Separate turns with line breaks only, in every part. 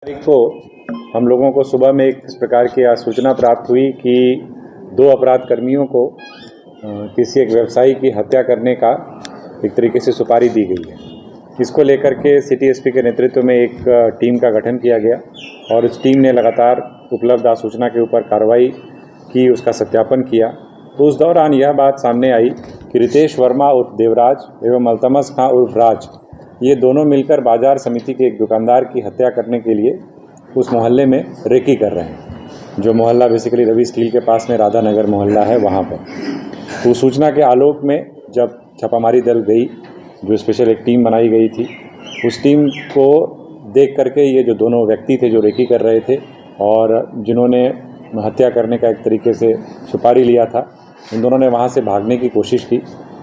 तारीख को हम लोगों को सुबह में एक इस प्रकार की सूचना प्राप्त हुई कि दो अपराध कर्मियों को किसी एक व्यवसायी की हत्या करने का एक तरीके से सुपारी दी गई है। इसको लेकर के सिटी एसपी के नेतृत्व में एक टीम का गठन किया गया और उस टीम ने लगातार उपलब्ध सूचना के ऊपर कार्रवाई की, उसका सत्यापन किया। तो उस दौरान यह बात सामने आई कि रितेश वर्मा उर्फ देवराज एवं अल्तमस खां उर्फ राज, ये दोनों मिलकर बाजार समिति के एक दुकानदार की हत्या करने के लिए उस मोहल्ले में रेकी कर रहे हैं, जो मोहल्ला बेसिकली रवि स्टील के पास में राधा नगर मोहल्ला है वहाँ पर। तो सूचना के आलोक में जब छापामारी दल गई, जो स्पेशल एक टीम बनाई गई थी, उस टीम को देख करके ये जो दोनों व्यक्ति थे जो रेकी कर रहे थे और जिन्होंने हत्या करने का एक तरीके से सुपारी लिया था, उन दोनों ने वहाँ से भागने की कोशिश की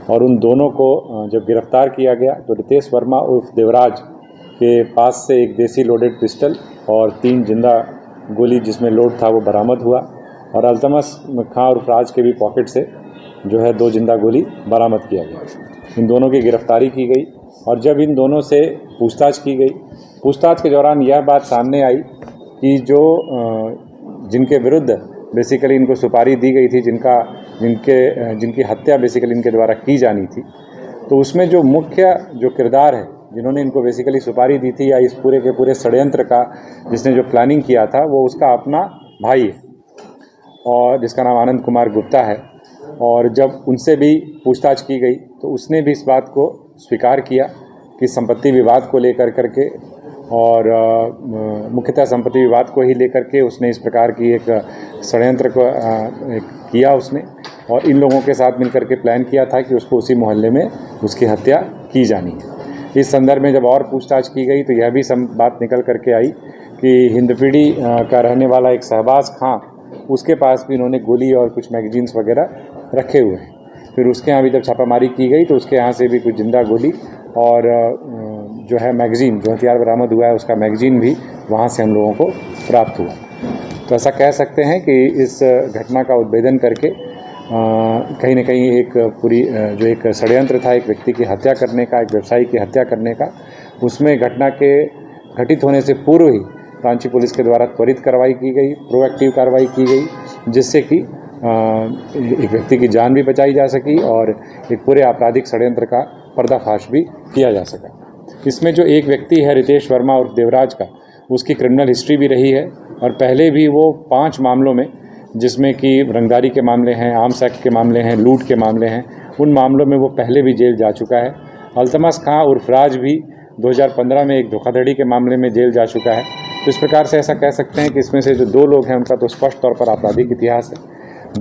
और उन दोनों को जब गिरफ्तार किया गया तो रितेश वर्मा उर्फ देवराज के पास से एक देसी लोडेड पिस्टल और 3 जिंदा गोली जिसमें लोड था वो बरामद हुआ और अल्तमस खां उर्फ राज के भी पॉकेट से जो है 2 जिंदा गोली बरामद किया गया। इन दोनों की गिरफ्तारी की गई और जब इन दोनों से पूछताछ की गई, पूछताछ के दौरान यह बात सामने आई कि जिनके विरुद्ध बेसिकली इनको सुपारी दी गई थी, जिनकी हत्या बेसिकली इनके द्वारा की जानी थी, तो उसमें जो मुख्य जो किरदार है, जिन्होंने इनको बेसिकली सुपारी दी थी या इस पूरे के पूरे षड्यंत्र का जिसने जो प्लानिंग किया था, वो उसका अपना भाई है और जिसका नाम आनंद कुमार गुप्ता है। और जब उनसे भी पूछताछ की गई तो उसने भी इस बात को स्वीकार किया कि संपत्ति विवाद को लेकर करके और मुख्यतः संपत्ति विवाद को ही लेकर के उसने इस प्रकार की एक षड्यंत्र को किया उसने, और इन लोगों के साथ मिलकर के प्लान किया था कि उसको उसी मोहल्ले में उसकी हत्या की जानी है। इस संदर्भ में जब और पूछताछ की गई तो यह भी बात निकल करके आई कि हिंदपीढ़ी का रहने वाला एक शहबाज खां, उसके पास भी इन्होंने गोली और कुछ मैगजीन्स वगैरह रखे हुए हैं। फिर उसके यहाँ भी जब छापामारी की गई तो उसके यहाँ से भी कुछ जिंदा गोली और जो है मैगजीन, जो हथियार बरामद हुआ है उसका मैगजीन भी वहाँ से हम लोगों को प्राप्त हुआ। तो ऐसा कह सकते हैं कि इस घटना का उद्भेदन करके कहीं न कहीं एक पूरी जो एक षड्यंत्र था एक व्यक्ति की हत्या करने का, एक व्यवसायी की हत्या करने का, उसमें घटना के घटित होने से पूर्व ही रांची पुलिस के द्वारा त्वरित कार्रवाई की गई, प्रोएक्टिव कार्रवाई की गई, जिससे कि एक व्यक्ति की जान भी बचाई जा सकी और एक पूरे आपराधिक षड्यंत्र का पर्दाफाश भी किया जा सका। इसमें जो एक व्यक्ति है रितेश वर्मा और देवराज का, उसकी क्रिमिनल हिस्ट्री भी रही है और पहले भी वो 5 मामलों में, जिसमें कि रंगदारी के मामले हैं, आर्म्स एक्ट के मामले हैं, लूट के मामले हैं, उन मामलों में वो पहले भी जेल जा चुका है। अल्तमस खां उर्फ राज भी 2015 में एक धोखाधड़ी के मामले में जेल जा चुका है। तो इस प्रकार से ऐसा कह सकते हैं कि इसमें से जो 2 लोग हैं उनका तो स्पष्ट तौर पर आपराधिक इतिहास है,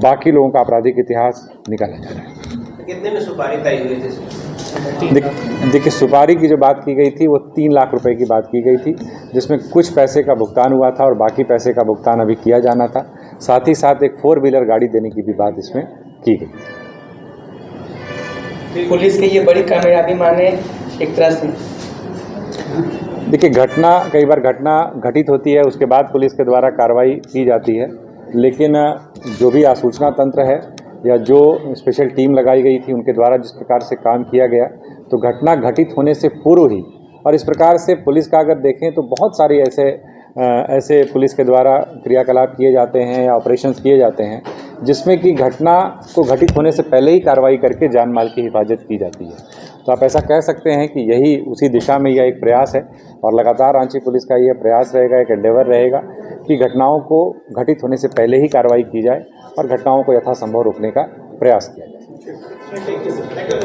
बाकी लोगों का आपराधिक इतिहास निकाला जा रहा है।
कितने में सुपारी तय हुई थी?
देखिए, सुपारी की जो बात की गई थी वो 3 लाख रुपए की बात की गई थी, जिसमें कुछ पैसे का भुगतान हुआ था और बाकी पैसे का भुगतान अभी किया जाना था। साथ ही साथ एक 4 व्हीलर गाड़ी देने की भी बात इसमें की गई।
पुलिस की ये बड़ी कामयाबी माने एक तरह से।
देखिए, कई बार घटना घटित होती है, उसके बाद पुलिस के द्वारा कार्रवाई की जाती है, लेकिन जो भी आसूचना तंत्र है या जो स्पेशल टीम लगाई गई थी उनके द्वारा जिस प्रकार से काम किया गया, तो घटना घटित होने से पूर्व ही, और इस प्रकार से पुलिस का अगर देखें तो बहुत सारी ऐसे पुलिस के द्वारा क्रियाकलाप किए जाते हैं या ऑपरेशंस किए जाते हैं जिसमें कि घटना को घटित होने से पहले ही कार्रवाई करके जान माल की हिफाजत की जाती है। तो आप ऐसा कह सकते हैं कि यही उसी दिशा में यह एक प्रयास है और लगातार रांची पुलिस का यह प्रयास रहेगा, एक एंडेवर रहेगा कि घटनाओं को घटित होने से पहले ही कार्रवाई की जाए और घटनाओं को यथासंभव रोकने का प्रयास किया जाए।